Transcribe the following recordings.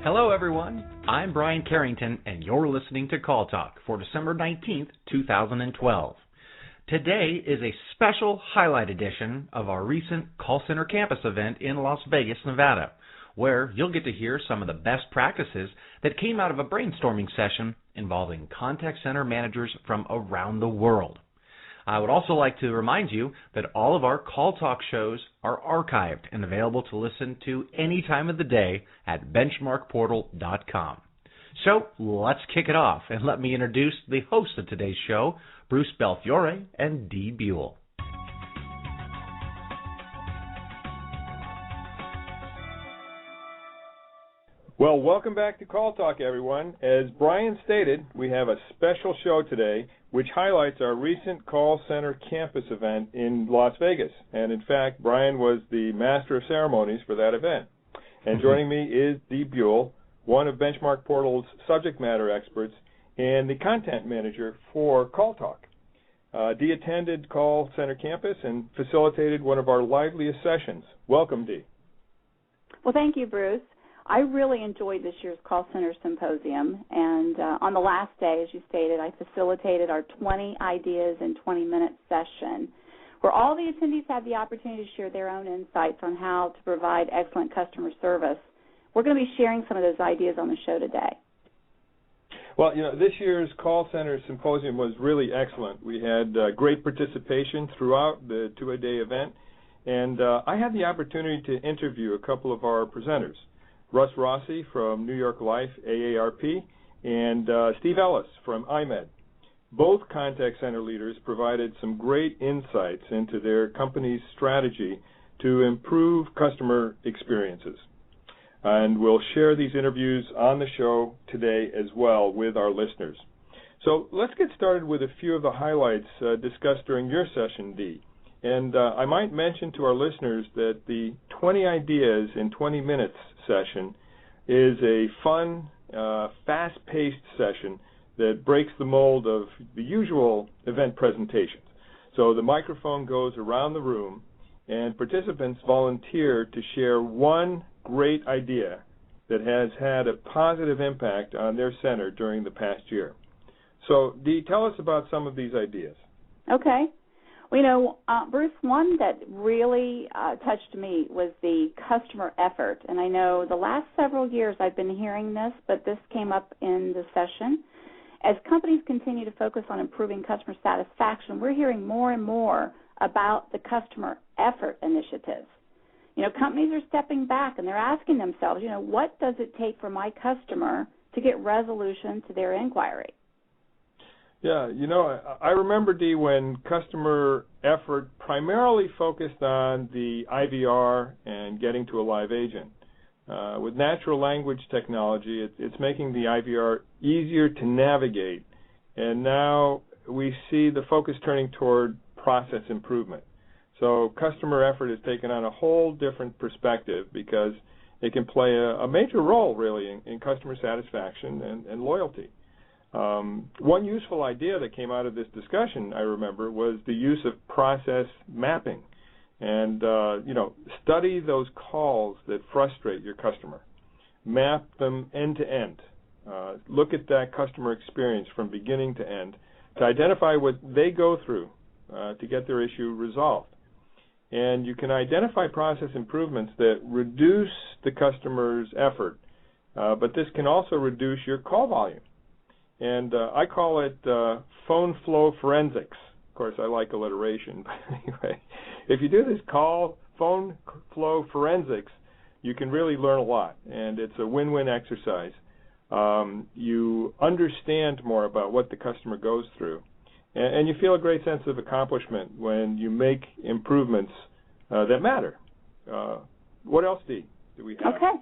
Hello, everyone. I'm Brian Carrington, and you're listening to Call Talk for December 19th, 2012. Today is a special highlight edition of our recent Call Center Campus event in Las Vegas, Nevada, where you'll get to hear some of the best practices that came out of a brainstorming session involving contact center managers from around the world. I would also like to remind you that all of our Call Talk shows are archived and available to listen to any time of the day at BenchmarkPortal.com. So let's kick it off, and let me introduce the host of today's show, Bruce Belfiore and Dee Buell. Well, welcome back to Call Talk, everyone. As Brian stated, we have a special show today which highlights our recent Call Center Campus event in Las Vegas. And in fact, Brian was the master of ceremonies for that event. And joining me is Dee Buell, one of Benchmark Portal's subject matter experts and the content manager for Call Talk. Dee attended Call Center Campus and facilitated one of our liveliest sessions. Welcome, Dee. Well, thank you, Bruce. I really enjoyed this year's Call Center Symposium, and on the last day, as you stated, I facilitated our 20 Ideas in 20-minute session, where all the attendees had the opportunity to share their own insights on how to provide excellent customer service. We're going to be sharing some of those ideas on the show today. Well, this year's Call Center Symposium was really excellent. We had great participation throughout the two-a-day event, and I had the opportunity to interview a couple of our presenters. Russ Rossi from NYLife, AARP, and Steve Ellis from IMED. Both contact center leaders provided some great insights into their company's strategy to improve customer experiences. And we'll share these interviews on the show today as well with our listeners. So let's get started with a few of the highlights discussed during your session, Dee. And I might mention to our listeners that the 20 Ideas in 20 Minutes session is a fun, fast-paced session that breaks the mold of the usual event presentations. So the microphone goes around the room, and participants volunteer to share one great idea that has had a positive impact on their center during the past year. So, Dee, tell us about some of these ideas. Okay. Well, Bruce, one that really touched me was the customer effort. And I know the last several years I've been hearing this, but this came up in the session. As companies continue to focus on improving customer satisfaction, we're hearing more and more about the customer effort initiatives. Companies are stepping back and they're asking themselves, what does it take for my customer to get resolution to their inquiry? Yeah, I remember, Dee, when customer effort primarily focused on the IVR and getting to a live agent. With natural language technology, it's making the IVR easier to navigate, and now we see the focus turning toward process improvement. So customer effort has taken on a whole different perspective because it can play a major role, really, in customer satisfaction and loyalty. One useful idea that came out of this discussion, I remember, was the use of process mapping. And, study those calls that frustrate your customer. Map them end to end. Look at that customer experience from beginning to end to identify what they go through to get their issue resolved. And you can identify process improvements that reduce the customer's effort, but this can also reduce your call volume. And I call it phone flow forensics. Of course, I like alliteration, but anyway, if you do this phone flow forensics, you can really learn a lot, and it's a win-win exercise. You understand more about what the customer goes through, and you feel a great sense of accomplishment when you make improvements that matter. What else, Dee, do we have? Okay.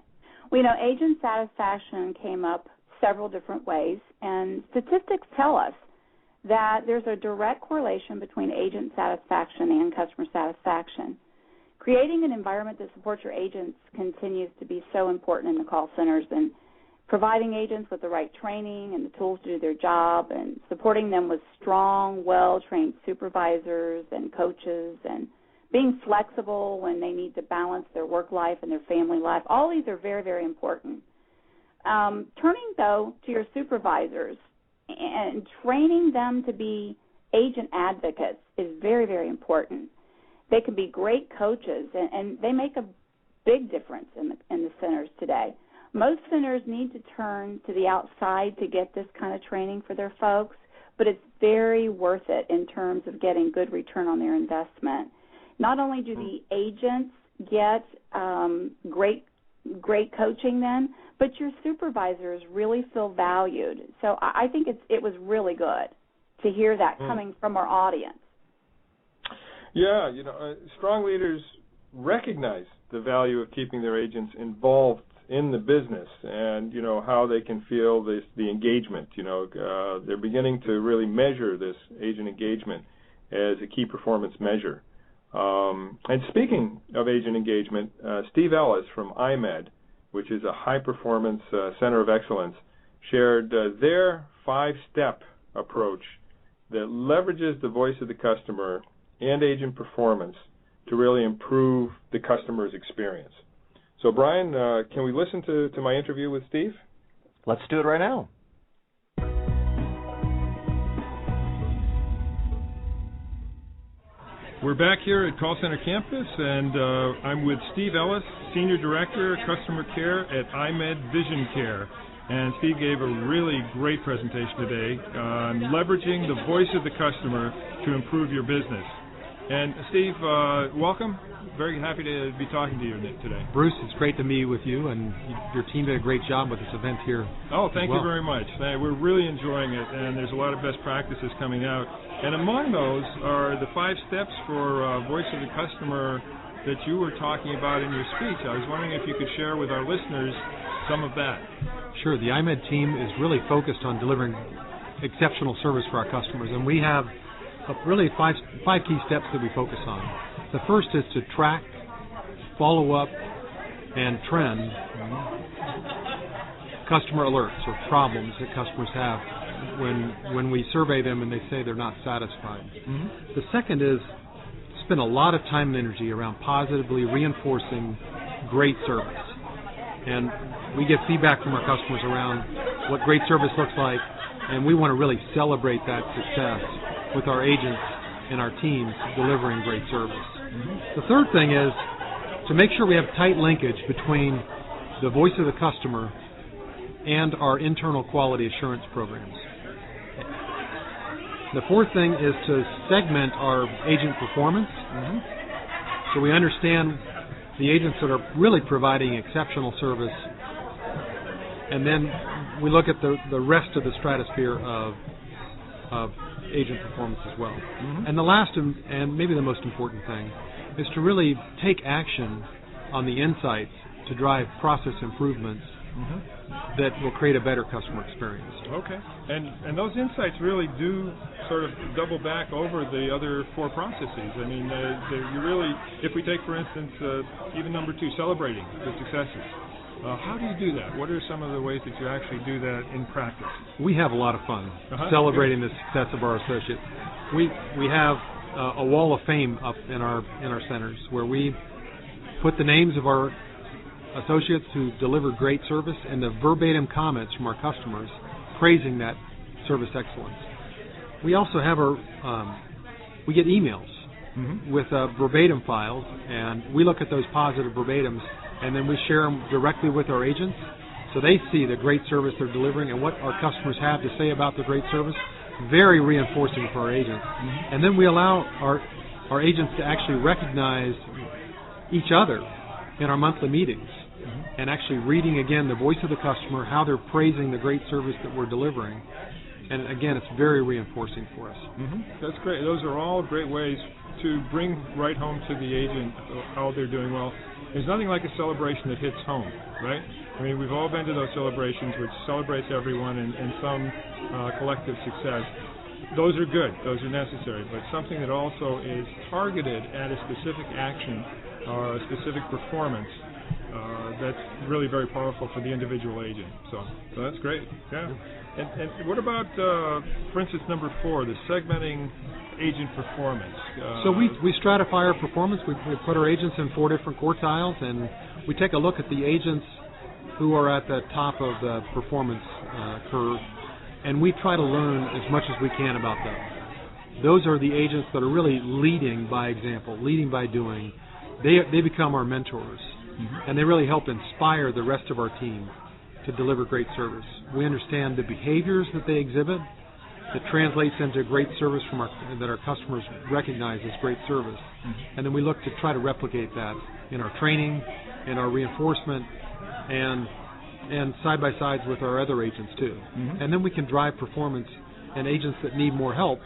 Agent satisfaction came up several different ways, and statistics tell us that there's a direct correlation between agent satisfaction and customer satisfaction. Creating an environment that supports your agents continues to be so important in the call centers, and providing agents with the right training and the tools to do their job, and supporting them with strong, well-trained supervisors and coaches, and being flexible when they need to balance their work life and their family life. All these are very, very important. turning, though, to your supervisors and training them to be agent advocates is very, very important. They can be great coaches, and they make a big difference in the centers today. Most centers need to turn to the outside to get this kind of training for their folks, but it's very worth it in terms of getting good return on their investment. Not only do the agents get great coaching then, but your supervisors really feel valued. So I think it was really good to hear that coming from our audience. Yeah, strong leaders recognize the value of keeping their agents involved in the business, and how they can feel the engagement. They're beginning to really measure this agent engagement as a key performance measure. And speaking of agent engagement, Steve Ellis from IMED, which is a high-performance center of excellence, shared their 5-step approach that leverages the voice of the customer and agent performance to really improve the customer's experience. So, Brian, can we listen to my interview with Steve? Let's do it right now. We're back here at Call Center Campus, and I'm with Steve Ellis, Senior Director, Customer Care at IMED Vision Care. And Steve gave a really great presentation today on leveraging the voice of the customer to improve your business. And Steve, welcome. Very happy to be talking to you today. Bruce, it's great to meet with you, and your team did a great job with this event here. Oh, thank you very much. We're really enjoying it, and there's a lot of best practices coming out. And among those are the 5 steps for voice of the customer that you were talking about in your speech. I was wondering if you could share with our listeners some of that. Sure. The IMED team is really focused on delivering exceptional service for our customers, and we have really five key steps that we focus on. The first is to track, follow up, and trend customer alerts or problems that customers have when we survey them and they say they're not satisfied. Mm-hmm. The second is spend a lot of time and energy around positively reinforcing great service. And we get feedback from our customers around what great service looks like, and we want to really celebrate that success with our agents and our teams delivering great service. Mm-hmm. The third thing is to make sure we have tight linkage between the voice of the customer and our internal quality assurance programs. The fourth thing is to segment our agent performance, so we understand the agents that are really providing exceptional service, and then we look at the rest of the stratosphere of agent performance as well. Mm-hmm. And the last and maybe the most important thing is to really take action on the insights to drive process improvements that will create a better customer experience. Okay. And those insights really do sort of double back over the other 4 processes. I mean, you really, if we take, for instance, even number 2, celebrating the successes. How do you do that? What are some of the ways that you actually do that in practice? We have a lot of fun celebrating the success of our associates. We have a wall of fame up in our centers where we put the names of our associates who deliver great service and the verbatim comments from our customers praising that service excellence. We also have we get emails with verbatim files, and we look at those positive verbatims, and then we share them directly with our agents so they see the great service they're delivering and what our customers have to say about the great service. Very reinforcing for our agents. And then we allow our agents to actually recognize each other in our monthly meetings and actually reading again the voice of the customer, how they're praising the great service that we're delivering. And again, it's very reinforcing for us. That's great. Those are all great ways to bring right home to the agent how they're doing well. There's nothing like a celebration that hits home, right? I mean, we've all been to those celebrations which celebrates everyone and some collective success. Those are good. Those are necessary. But something that also is targeted at a specific action or a specific performance, that's really very powerful for the individual agent. So that's great. Yeah. And what about, for instance, number 4, the segmenting agent performance? So we stratify our performance. We put our agents in 4 different quartiles, and we take a look at the agents who are at the top of the performance curve, and we try to learn as much as we can about them. Those are the agents that are really leading by example, leading by doing. They become our mentors, and they really help inspire the rest of our team to deliver great service. We understand the behaviors that they exhibit that translates into great service that our customers recognize as great service. And then we look to try to replicate that in our training, in our reinforcement, and side-by-sides with our other agents too. And then we can drive performance and agents that need more help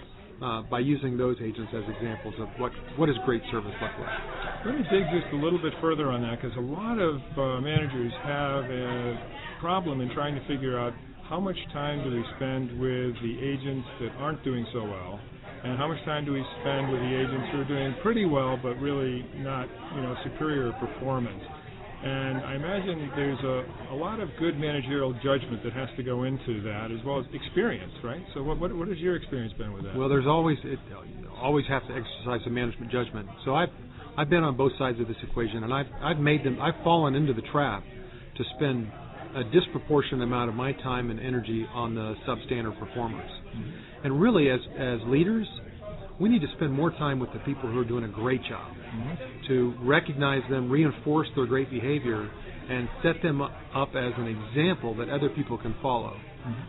by using those agents as examples of what does great service look like. Let me dig just a little bit further on that, because a lot of managers have a problem in trying to figure out how much time do we spend with the agents that aren't doing so well, and how much time do we spend with the agents who are doing pretty well but really not, superior performance. And I imagine there's a lot of good managerial judgment that has to go into that, as well as experience, right? So what has your experience been with that? Well, there's always have to exercise some management judgment. So I've been on both sides of this equation, and I've fallen into the trap to spend a disproportionate amount of my time and energy on the substandard performers. And really, as leaders, we need to spend more time with the people who are doing a great job, to recognize them, reinforce their great behavior, and set them up as an example that other people can follow.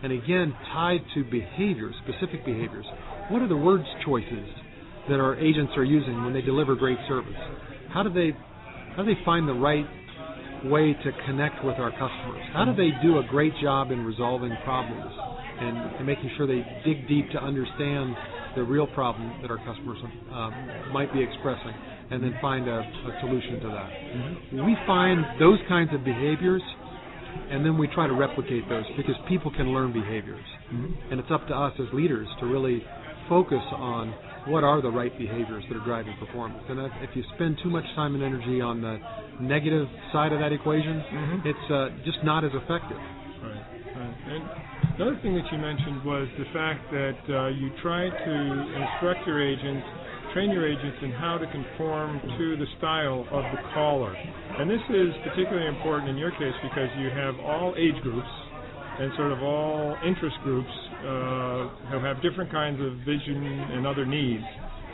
And again, tied to behaviors, specific behaviors. What are the words choices that our agents are using when they deliver great service? How do they find the right way to connect with our customers? How do they do a great job in resolving problems and making sure they dig deep to understand the real problem that our customers might be expressing, and then find a solution to that? We find those kinds of behaviors, and then we try to replicate those, because people can learn behaviors. And it's up to us as leaders to really focus on what are the right behaviors that are driving performance. And if you spend too much time and energy on the negative side of that equation, it's just not as effective. Right. And another thing that you mentioned was the fact that you try to instruct your agents, train your agents in how to conform to the style of the caller. And this is particularly important in your case because you have all age groups and sort of all interest groups who have different kinds of vision and other needs.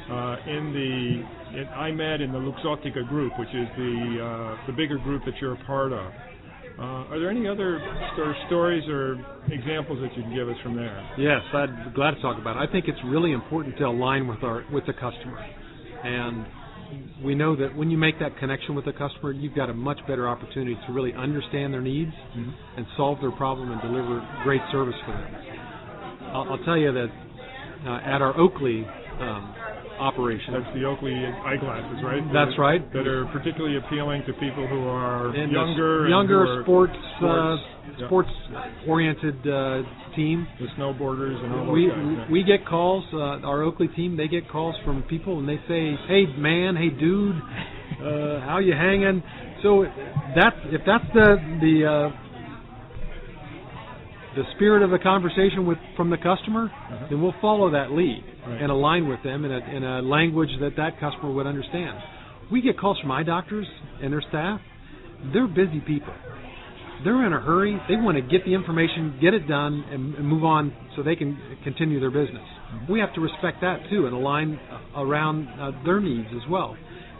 I'm in the Luxottica group, which is the bigger group that you're a part of. Are there any other stories or examples that you can give us from there? Yes, I'd be glad to talk about it. I think it's really important to align with the customer. And we know that when you make that connection with the customer, you've got a much better opportunity to really understand their needs and solve their problem and deliver great service for them. I'll tell you that at our Oakley operation. That's the Oakley eyeglasses, right? That's right. That are particularly appealing to people who are younger, sports-oriented team. The snowboarders and all those guys. We get calls. Our Oakley team, they get calls from people, and they say, "Hey man, hey dude, how you hanging?" So if that's the spirit of the conversation from the customer, then we'll follow that lead and align with them in a language that customer would understand. We get calls from eye doctors and their staff. They're busy people. They're in a hurry. They want to get the information, get it done, and move on so they can continue their business. We have to respect that too and align around their needs as well.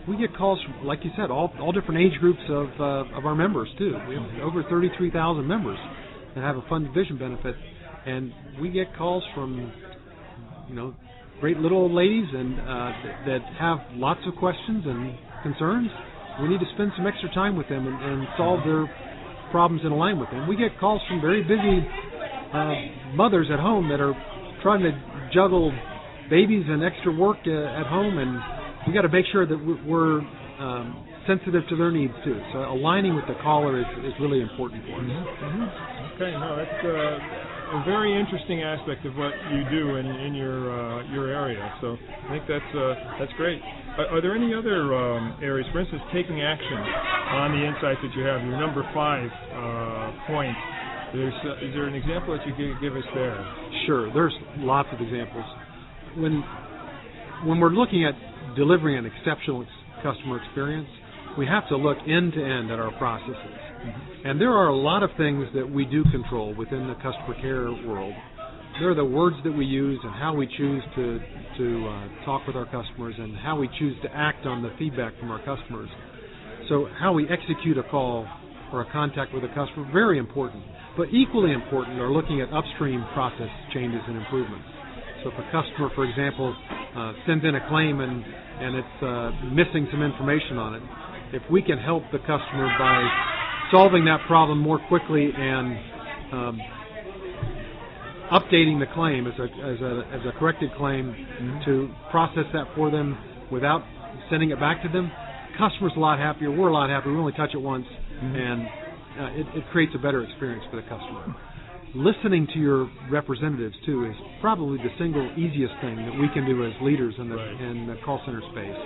We get calls from, like you said, all different age groups of our members too. We have over 33,000 members that have a funded vision benefit, and we get calls from great little old ladies and that have lots of questions and concerns. We need to spend some extra time with them and solve their problems and align with them. We get calls from very busy mothers at home that are trying to juggle babies and extra work at home, and we got to make sure that we're sensitive to their needs too. So aligning with the caller is really important for us. Okay, no, that's a very interesting aspect of what you do in your area. So I think that's great. Are there any other areas, for instance, taking action on the insights that you have? Your number 5 point. Is there an example that you could give us there? Sure, there's lots of examples. When we're looking at delivering an exceptional customer experience, we have to look end to end at our processes. And there are a lot of things that we do control within the customer care world. There are the words that we use and how we choose to talk with our customers and how we choose to act on the feedback from our customers. So how we execute a call or a contact with a customer, very important. But equally important are looking at upstream process changes and improvements. So if a customer, for example, sends in a claim and it's missing some information on it, if we can help the customer by solving that problem more quickly and updating the claim as a corrected claim to process that for them without sending it back to them, customer's a lot happier, we're a lot happier, we only touch it once, and it creates a better experience for the customer. Listening to your representatives, too, is probably the single easiest thing that we can do as leaders in the call center space.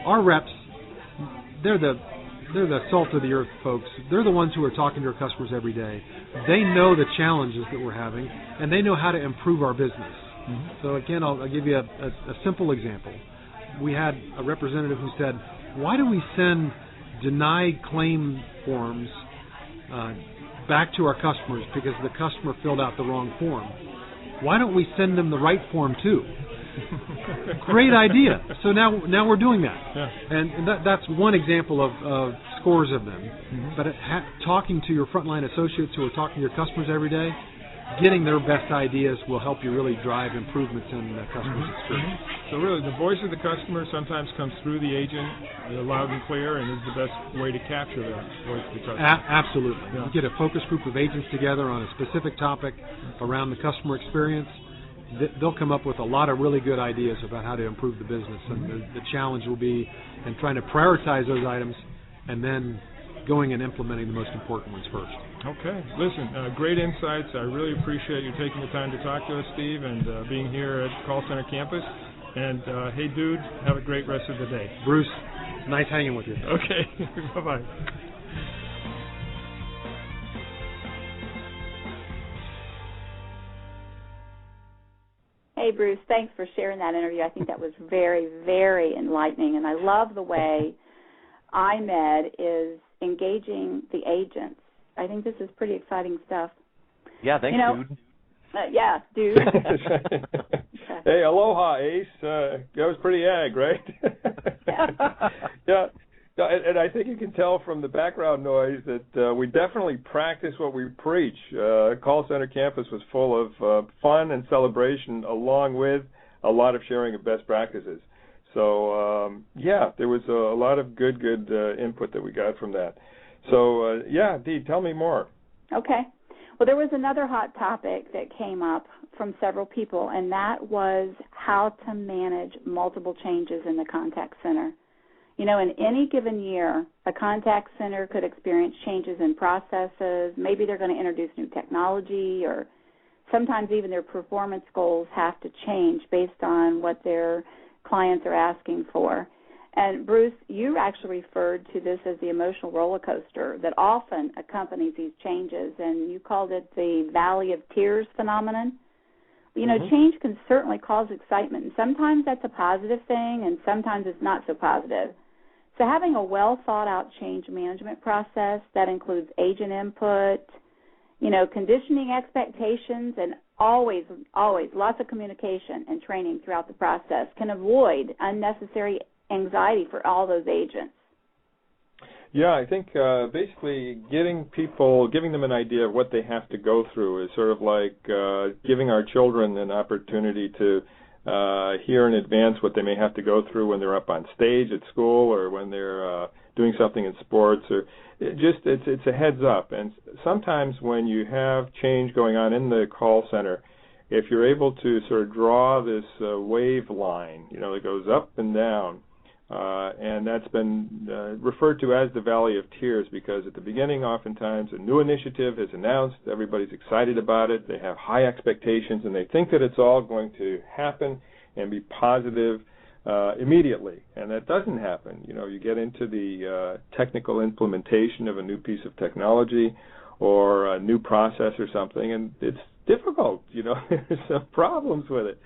Our reps, they're the salt of the earth folks. They're the ones who are talking to our customers every day. They know the challenges that we're having, and they know how to improve our business. So again, I'll give you a simple example. We had a representative who said, why do we send denied claim forms back to our customers because the customer filled out the wrong form? Why don't we send them the right form too? Great idea. So now we're doing that, and that's one example of scores of them. But talking to your frontline associates who are talking to your customers every day, getting their best ideas will help you really drive improvements in the customer's experience. So really, the voice of the customer sometimes comes through the agent loud and clear, and is the best way to capture that voice of the customer. Absolutely. You get a focus group of agents together on a specific topic around the customer experience. They'll come up with a lot of really good ideas about how to improve the business, and the challenge will be in trying to prioritize those items and then going and implementing the most important ones first. Okay. Listen, great insights. I really appreciate you taking the time to talk to us, Steve, and being here at Call Center Campus. And, hey, dude, have a great rest of the day. Bruce, nice hanging with you. Okay. Bye-bye. Hey, Bruce, thanks for sharing that interview. I think that was very, very enlightening, and I love the way iMed is engaging the agents. I think this is pretty exciting stuff. Yeah, thanks, dude. Yeah, dude. Hey, aloha, Ace. That was pretty ag, right? Yeah. And I think you can tell from the background noise that we definitely practice what we preach. Call Center Campus was full of fun and celebration, along with a lot of sharing of best practices. So, there was a lot of good input that we got from that. So, Dee, tell me more. Okay. Well, there was another hot topic that came up from several people, and that was how to manage multiple changes in the contact center. You know, in any given year, a contact center could experience changes in processes. Maybe they're going to introduce new technology, or sometimes even their performance goals have to change based on what their clients are asking for. And, Bruce, you actually referred to this as the emotional roller coaster that often accompanies these changes, and you called it the Valley of Tears phenomenon. You know, change can certainly cause excitement, and sometimes that's a positive thing, and sometimes it's not so positive. So having a well-thought-out change management process that includes agent input, you know, conditioning expectations, and always lots of communication and training throughout the process can avoid unnecessary anxiety for all those agents. Yeah, I think basically giving them an idea of what they have to go through is sort of like giving our children an opportunity to hear in advance what they may have to go through when they're up on stage at school, or when they're doing something in sports, or it's a heads up. And sometimes when you have change going on in the call center, if you're able to sort of draw this wave line, you know, that goes up and down, and that's been referred to as the Valley of Tears, because at the beginning, oftentimes, a new initiative is announced, everybody's excited about it, they have high expectations, and they think that it's all going to happen and be positive immediately. And that doesn't happen. You know, you get into the technical implementation of a new piece of technology or a new process or something, and it's difficult, you know, there's some problems with it.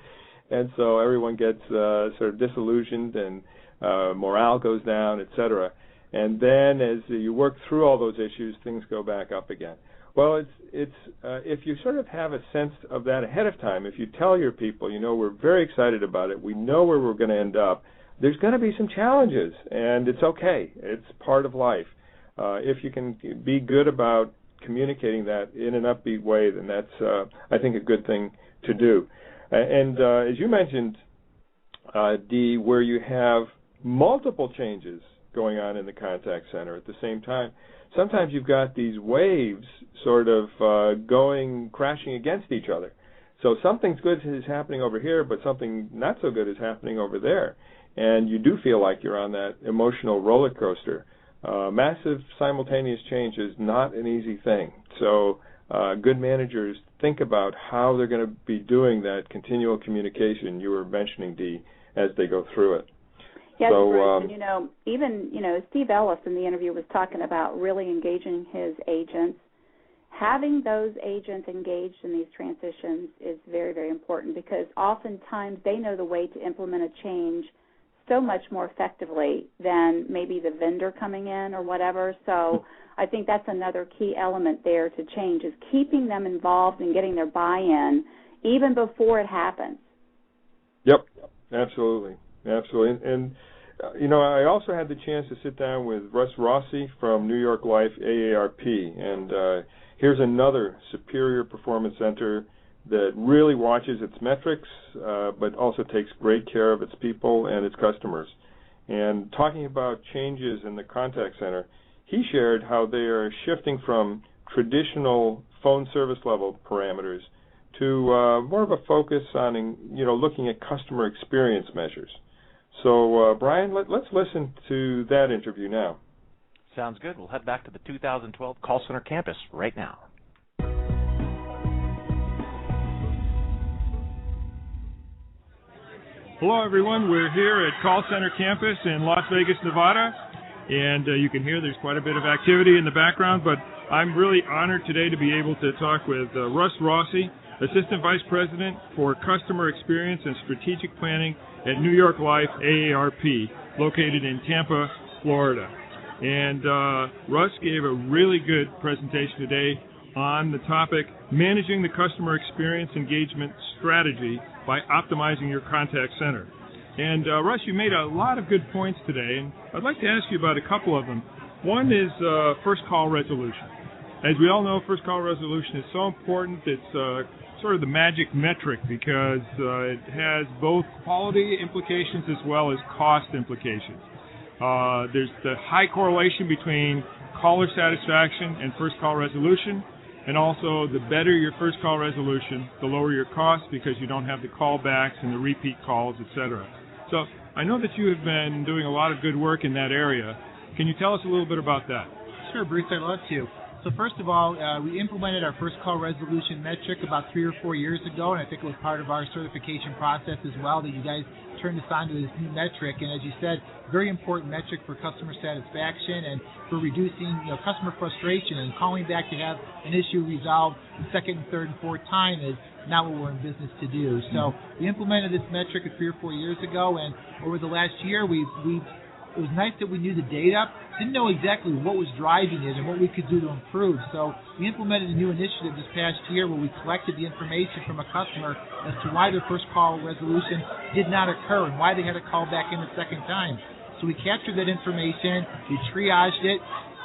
And so everyone gets sort of disillusioned, and morale goes down, etc. and then as you work through all those issues, things go back up again. Well, it's if you sort of have a sense of that ahead of time, if you tell your people, we're very excited about it, we know where we're going to end up, there's going to be some challenges, and it's okay. It's part of life. If you can be good about communicating that in an upbeat way, then that's, I think, a good thing to do. And as you mentioned, Dee, where you have multiple changes going on in the contact center at the same time, sometimes you've got these waves sort of crashing against each other. So something's good is happening over here, but something not so good is happening over there. And you do feel like you're on that emotional roller coaster. Massive simultaneous change is not an easy thing. So good managers think about how they're going to be doing that continual communication you were mentioning, Dee, as they go through it. Yes, Bruce, and even Steve Ellis in the interview was talking about really engaging his agents. Having those agents engaged in these transitions is very, very important, because oftentimes they know the way to implement a change so much more effectively than maybe the vendor coming in or whatever. So I think that's another key element there to change, is keeping them involved and getting their buy-in even before it happens. Yep, absolutely. And I also had the chance to sit down with Russ Rossi from NYLife AARP, and here's another superior performance center that really watches its metrics, but also takes great care of its people and its customers. And talking about changes in the contact center, he shared how they are shifting from traditional phone service level parameters to more of a focus on, looking at customer experience measures. So, Brian, let's listen to that interview now. Sounds good. We'll head back to the 2012 Call Center campus right now. Hello, everyone. We're here at Call Center campus in Las Vegas, Nevada, and you can hear there's quite a bit of activity in the background, but I'm really honored today to be able to talk with Russ Rossi, Assistant Vice President for Customer Experience and Strategic Planning at NYLife AARP, located in Tampa, Florida. And Russ gave a really good presentation today on the topic, managing the customer experience engagement strategy by optimizing your contact center. And Russ, you made a lot of good points today, and I'd like to ask you about a couple of them. One is first call resolution. As we all know, first call resolution is so important. It's sort of the magic metric because it has both quality implications as well as cost implications. There's the high correlation between caller satisfaction and first call resolution, and also the better your first call resolution, the lower your cost because you don't have the callbacks and the repeat calls, etc. So I know that you have been doing a lot of good work in that area. Can you tell us a little bit about that? Sure, Bruce, I'd love to. So first of all, we implemented our first call resolution metric about 3 or 4 years ago, and I think it was part of our certification process as well that you guys turned us on to this new metric. And as you said, very important metric for customer satisfaction and for reducing customer frustration, and calling back to have an issue resolved the second, third, and fourth time is not what we're in business to do. So we implemented this metric 3 or 4 years ago, and over the last year it was nice that we knew the data, didn't know exactly what was driving it and what we could do to improve. So we implemented a new initiative this past year where we collected the information from a customer as to why their first call resolution did not occur and why they had to call back in the second time. So we captured that information, we triaged it,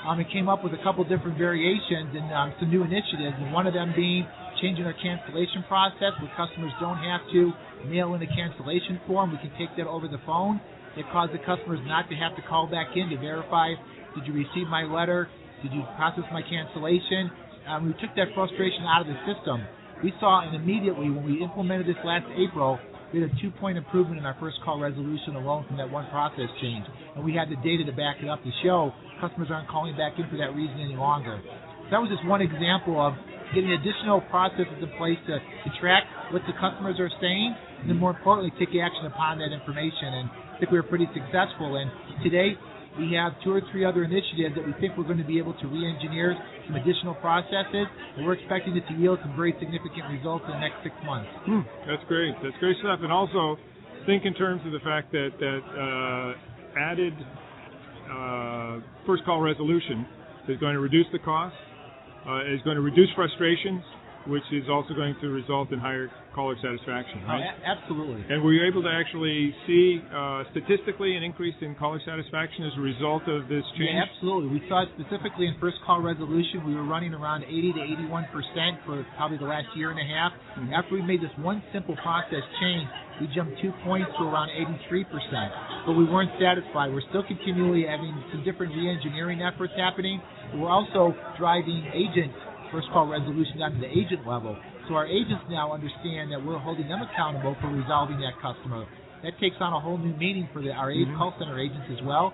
and came up with a couple different variations and some new initiatives, and one of them being changing our cancellation process where customers don't have to mail in a cancellation form. We can take that over the phone. It caused the customers not to have to call back in to verify, did you receive my letter? Did you process my cancellation? We took that frustration out of the system. We saw, and immediately when we implemented this last April, we had a 2-point improvement in our first call resolution alone from that one process change. And we had the data to back it up to show customers aren't calling back in for that reason any longer. So that was just one example of getting additional processes in place to track what the customers are saying, and then more importantly, take action upon that information. And I think we were pretty successful. And today we have 2 or 3 other initiatives that we think we're going to be able to re-engineer some additional processes, and we're expecting it to yield some very significant results in the next 6 months. That's great. That's great stuff. And also think in terms of the fact that added first call resolution is going to reduce the cost, is going to reduce frustrations, which is also going to result in higher caller satisfaction, right? Absolutely. And were you able to actually see statistically an increase in caller satisfaction as a result of this change? Yeah, absolutely. We saw it specifically in first call resolution. We were running around 80 to 81% for probably the last year and a half. Mm-hmm. After we made this one simple process change, we jumped 2 points to around 83%. But we weren't satisfied. We're still continually having some different re-engineering efforts happening. We're also driving agent first call resolution down to the agent level. So our agents now understand that we're holding them accountable for resolving that customer. That takes on a whole new meaning for our call center agents as well.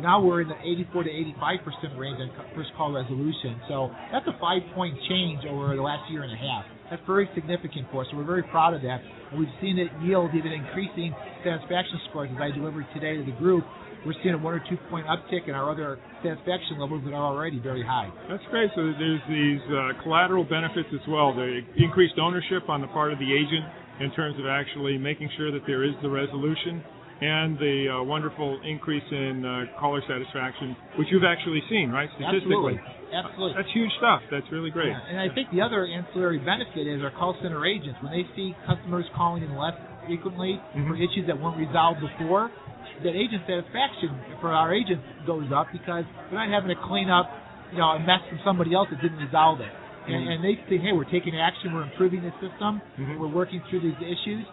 Now we're in the 84 to 85% range on first call resolution. So that's a 5-point change over the last year and a half. That's very significant for us. So we're very proud of that. And we've seen it yield even increasing satisfaction scores as I delivered today to the group. We're seeing a 1 or 2 point uptick in our other satisfaction levels that are already very high. That's great. So there's these collateral benefits as well. The increased ownership on the part of the agent in terms of actually making sure that there is the resolution, and the wonderful increase in caller satisfaction, which you've actually seen, right, statistically. Absolutely. That's huge stuff. That's really great. Yeah. And I think the other ancillary benefit is our call center agents, when they see customers calling in less frequently for issues that weren't resolved before, that agent satisfaction for our agents goes up because they're not having to clean up, a mess from somebody else that didn't resolve it. And they think, hey, we're taking action, we're improving the system, we're working through these issues.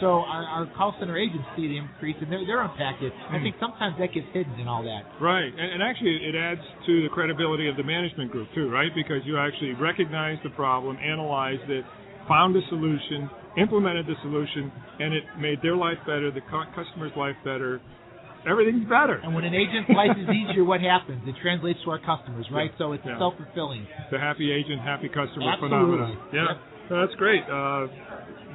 So our call center agents see the increase, and they're impacted. I think sometimes that gets hidden in all that. Right, and actually it adds to the credibility of the management group too, right? Because you actually recognized the problem, analyzed it, found a solution, implemented the solution, and it made their life better, the customer's life better. Everything's better. And when an agent's life is easier, what happens? It translates to our customers, right? So it's self-fulfilling. The happy agent, happy customer phenomenon. Yeah, that's great.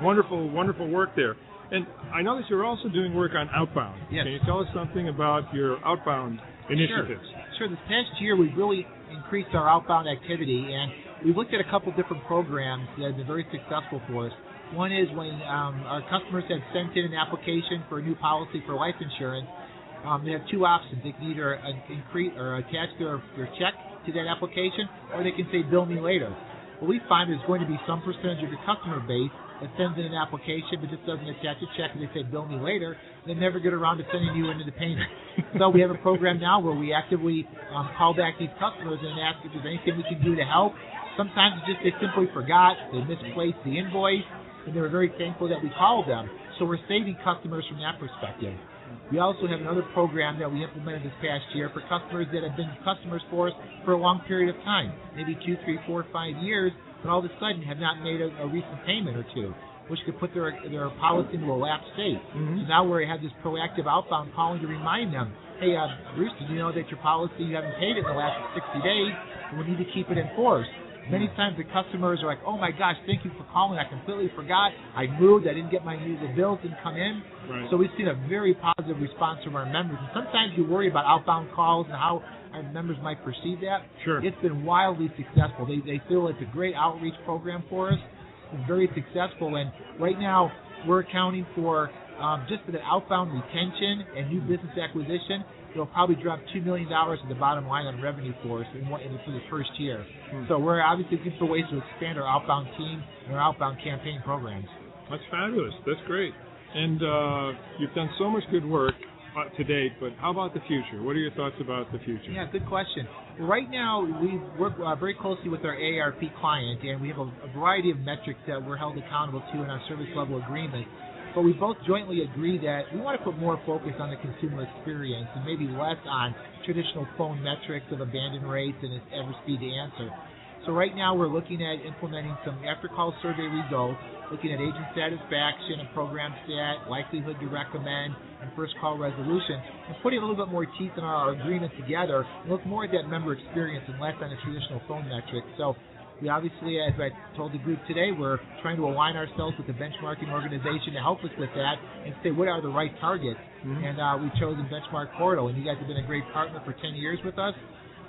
Wonderful, wonderful work there. And I know that you're also doing work on outbound. Yes. Can you tell us something about your outbound initiatives? Sure. This past year, we've really increased our outbound activity, and we've looked at a couple different programs that have been very successful for us. One is when our customers have sent in an application for a new policy for life insurance. They have two options. They can either increase or attach their check to that application, or they can say, bill me later. What we find is going to be some percentage of your customer base that sends in an application but just doesn't attach a check, and they say, bill me later. They never get around to sending you into the payment. So we have a program now where we actively call back these customers and ask if there's anything we can do to help. Sometimes it's just they simply forgot, they misplaced the invoice, and they were very thankful that we called them. So we're saving customers from that perspective. We also have another program that we implemented this past year for customers that have been customers for us for a long period of time, maybe 2, 3, 4, 5 years, but all of a sudden have not made a recent payment or two, which could put their policy into a lapsed state. So now we have this proactive outbound calling to remind them, hey, Bruce, did you know that your policy, you haven't paid it in the last 60 days, and we need to keep it enforced. Many times the customers are like, oh my gosh, thank you for calling. I completely forgot. I moved. I didn't get the bills didn't come in. Right. So we've seen a very positive response from our members. And sometimes you worry about outbound calls and how our members might perceive that. Sure. It's been wildly successful. They feel it's a great outreach program for us. It's very successful. And right now we're accounting for just for the outbound retention and new business acquisition. It'll probably drop $2 million at the bottom line on revenue for us for the first year. So we're obviously looking for ways to expand our outbound team and our outbound campaign programs. That's fabulous. That's great. And you've done so much good work to date, but how about the future? What are your thoughts about the future? Yeah, good question. Right now, we work very closely with our AARP client, and we have a variety of metrics that we're held accountable to in our service level agreement. But we both jointly agree that we want to put more focus on the consumer experience and maybe less on traditional phone metrics of abandon rates and average speed to answer. So right now we're looking at implementing some after-call survey results, looking at agent satisfaction and program stat, likelihood to recommend, and first call resolution, and putting a little bit more teeth in our agreement together and look more at that member experience and less on the traditional phone metrics. So we obviously, as I told the group today, we're trying to align ourselves with the benchmarking organization to help us with that and say what are the right targets. And we've chosen BenchmarkPortal, and you guys have been a great partner for 10 years with us.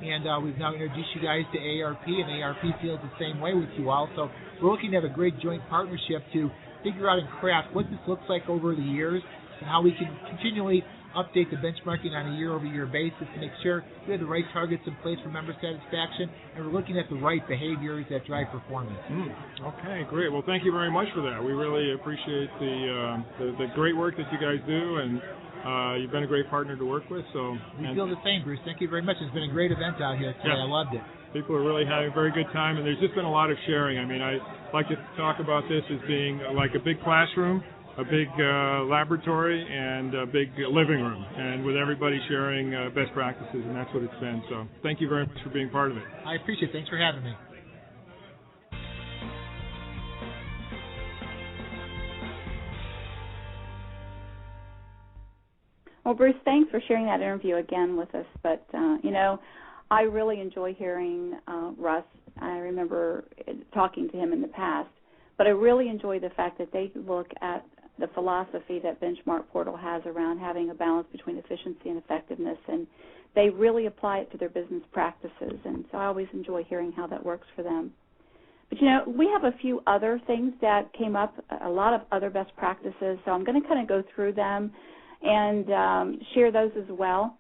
And we've now introduced you guys to AARP, and AARP feels the same way with you all. So we're looking to have a great joint partnership to figure out and craft what this looks like over the years and how we can continually update the benchmarking on a year-over-year basis to make sure we have the right targets in place for member satisfaction, and we're looking at the right behaviors that drive performance. Okay, great. Well, thank you very much for that. We really appreciate the great work that you guys do, and you've been a great partner to work with. So we feel the same, Bruce. Thank you very much. It's been a great event out here today. Yeah. I loved it. People are really having a very good time, and there's just been a lot of sharing. I mean, I like to talk about this as being like a big classroom, a big laboratory, and a big living room, and with everybody sharing best practices, and that's what it's been. So thank you very much for being part of it. I appreciate it. Thanks for having me. Well, Bruce, thanks for sharing that interview again with us. But, I really enjoy hearing Russ. I remember talking to him in the past. But I really enjoy the fact that they look at the philosophy that BenchmarkPortal has around having a balance between efficiency and effectiveness, and they really apply it to their business practices. And so I always enjoy hearing how that works for them. But, we have a few other things that came up, a lot of other best practices, so I'm going to kind of go through them and share those as well.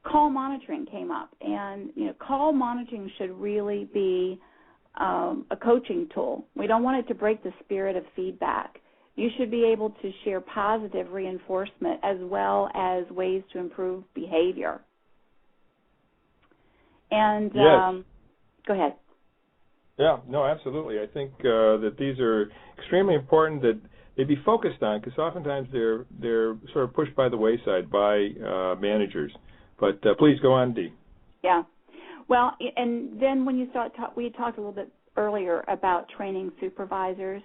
Call monitoring came up, and call monitoring should really be a coaching tool. We don't want it to break the spirit of feedback. You should be able to share positive reinforcement as well as ways to improve behavior. And yes. Go ahead. Yeah, no, absolutely. I think that these are extremely important that they be focused on, because oftentimes they're sort of pushed by the wayside by managers. But please go on, Dee. Yeah. Well, and then when you we talked a little bit earlier about training supervisors.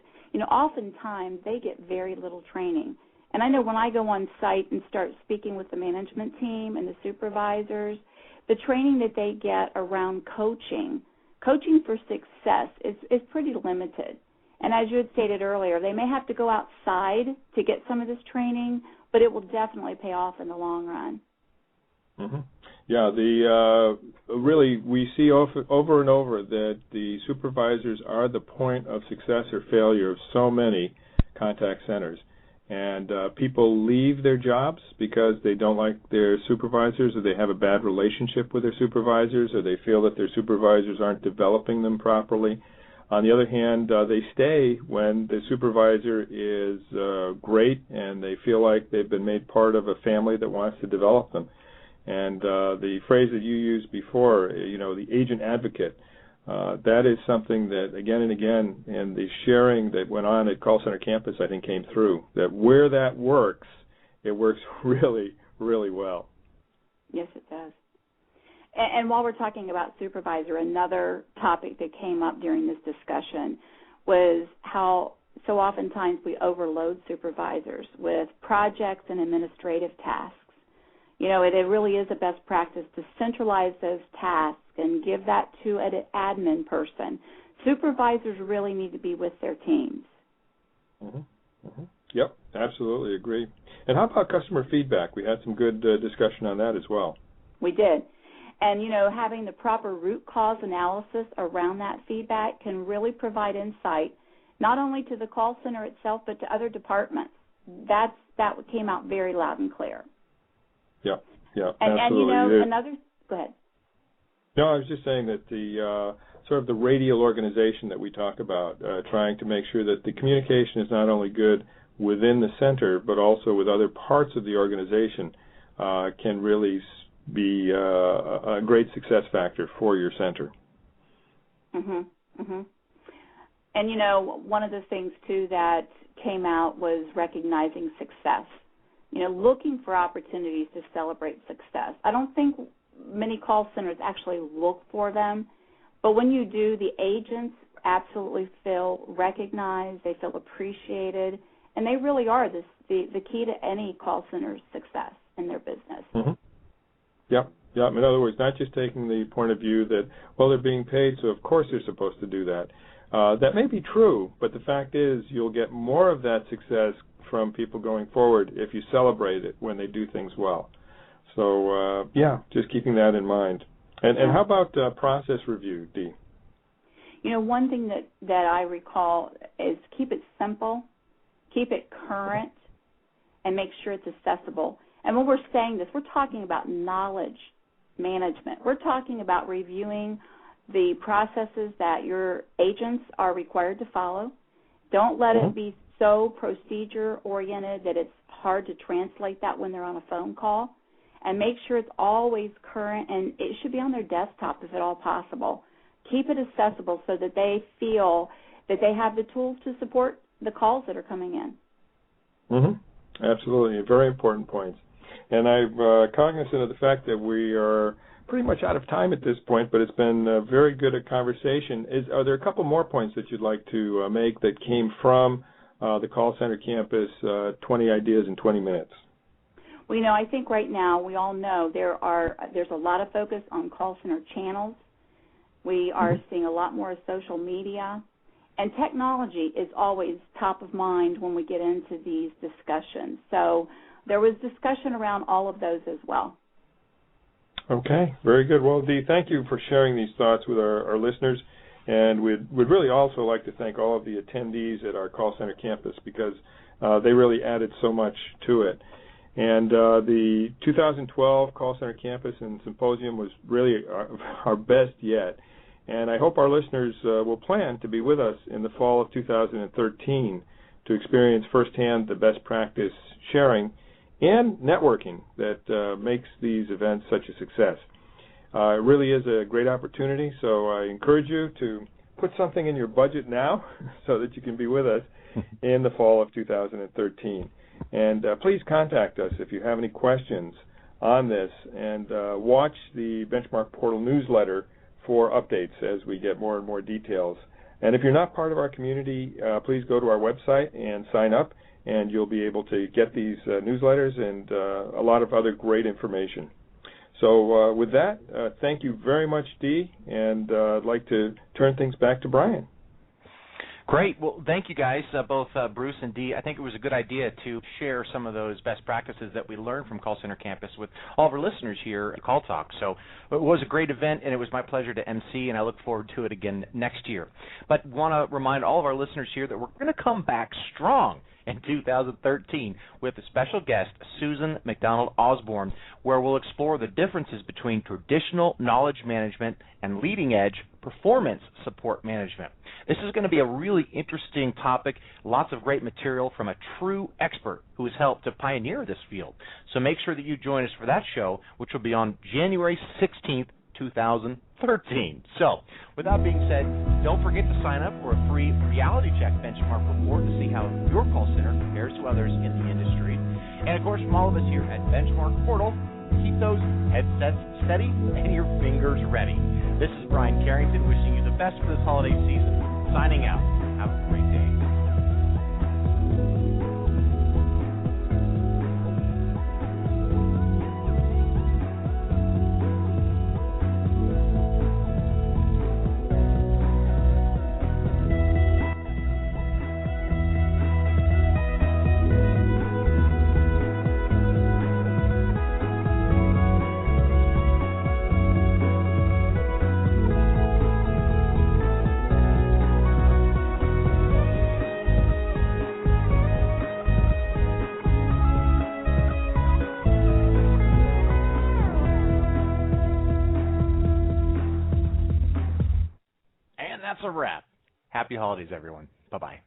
Oftentimes they get very little training. And I know when I go on site and start speaking with the management team and the supervisors, the training that they get around coaching for success is pretty limited. And as you had stated earlier, they may have to go outside to get some of this training, but it will definitely pay off in the long run. Mm-hmm. Yeah, really we see over and over that the supervisors are the point of success or failure of so many contact centers. And people leave their jobs because they don't like their supervisors, or they have a bad relationship with their supervisors, or they feel that their supervisors aren't developing them properly. On the other hand, they stay when the supervisor is great and they feel like they've been made part of a family that wants to develop them. And the phrase that you used before, the agent advocate, that is something that again and again in the sharing that went on at Call Center Campus, I think came through, that where that works, it works really, really well. Yes, it does. And while we're talking about supervisor, another topic that came up during this discussion was how so oftentimes we overload supervisors with projects and administrative tasks. It really is a best practice to centralize those tasks and give that to an admin person. Supervisors really need to be with their teams. Mm-hmm. Mm-hmm. Yep, absolutely agree. And how about customer feedback? We had some good discussion on that as well. We did. And, having the proper root cause analysis around that feedback can really provide insight, not only to the call center itself, but to other departments. That came out very loud and clear. Yeah, And absolutely. go ahead. No, I was just saying that the sort of the radial organization that we talk about, trying to make sure that the communication is not only good within the center, but also with other parts of the organization, can really be a great success factor for your center. Mhm. Mhm. And one of the things too that came out was recognizing success. Looking for opportunities to celebrate success. I don't think many call centers actually look for them, but when you do, the agents absolutely feel recognized, they feel appreciated, and they really are the key to any call center's success in their business. Mm-hmm. Yep. In other words, not just taking the point of view that, well, they're being paid, so of course they're supposed to do that. That may be true, but the fact is you'll get more of that success from people going forward if you celebrate it when they do things well. So, just keeping that in mind. And how about process review, Dee? One thing that I recall is keep it simple, keep it current, and make sure it's accessible. And when we're saying this, we're talking about knowledge management. We're talking about reviewing the processes that your agents are required to follow. Don't let it be so procedure-oriented that it's hard to translate that when they're on a phone call. And make sure it's always current, and it should be on their desktop if at all possible. Keep it accessible so that they feel that they have the tools to support the calls that are coming in. Absolutely. Very important points. And I'm cognizant of the fact that we are pretty much out of time at this point, but it's been a very good a conversation. Are there a couple more points that you'd like to make that came from the call center campus, 20 ideas in 20 minutes? Well, I think right now we all know there's a lot of focus on call center channels. We are seeing a lot more of social media. And technology is always top of mind when we get into these discussions. So there was discussion around all of those as well. Okay, very good. Well, Dee, thank you for sharing these thoughts with our listeners. And we'd really also like to thank all of the attendees at our call center campus because they really added so much to it. And the 2012 Call Center Campus and Symposium was really our best yet. And I hope our listeners will plan to be with us in the fall of 2013 to experience firsthand the best practice sharing and networking that makes these events such a success. It really is a great opportunity, so I encourage you to put something in your budget now so that you can be with us in the fall of 2013. And please contact us if you have any questions on this, and watch the Benchmark Portal newsletter for updates as we get more and more details. And if you're not part of our community, please go to our website and sign up, and you'll be able to get these newsletters and a lot of other great information. So with that, thank you very much, Dee, and I'd like to turn things back to Brian. Great. Well, thank you guys, both Bruce and Dee. I think it was a good idea to share some of those best practices that we learned from Call Center Campus with all of our listeners here at Call Talk. So it was a great event, and it was my pleasure to MC, and I look forward to it again next year. But want to remind all of our listeners here that we're going to come back strong in 2013 with a special guest, Susan McDonald Osborne, where we'll explore the differences between traditional knowledge management and leading-edge performance support management. This is going to be a really interesting topic, lots of great material from a true expert who has helped to pioneer this field. So make sure that you join us for that show, which will be on January 16th, 2013. So, with that being said, don't forget to sign up for a free reality check benchmark report to see how your call center compares to others in the industry. And, of course, from all of us here at Benchmark Portal, keep those headsets steady and your fingers ready. This is Brian Carrington wishing you the best for this holiday season. Signing out. Have a great day. That's a wrap. Happy holidays, everyone. Bye-bye.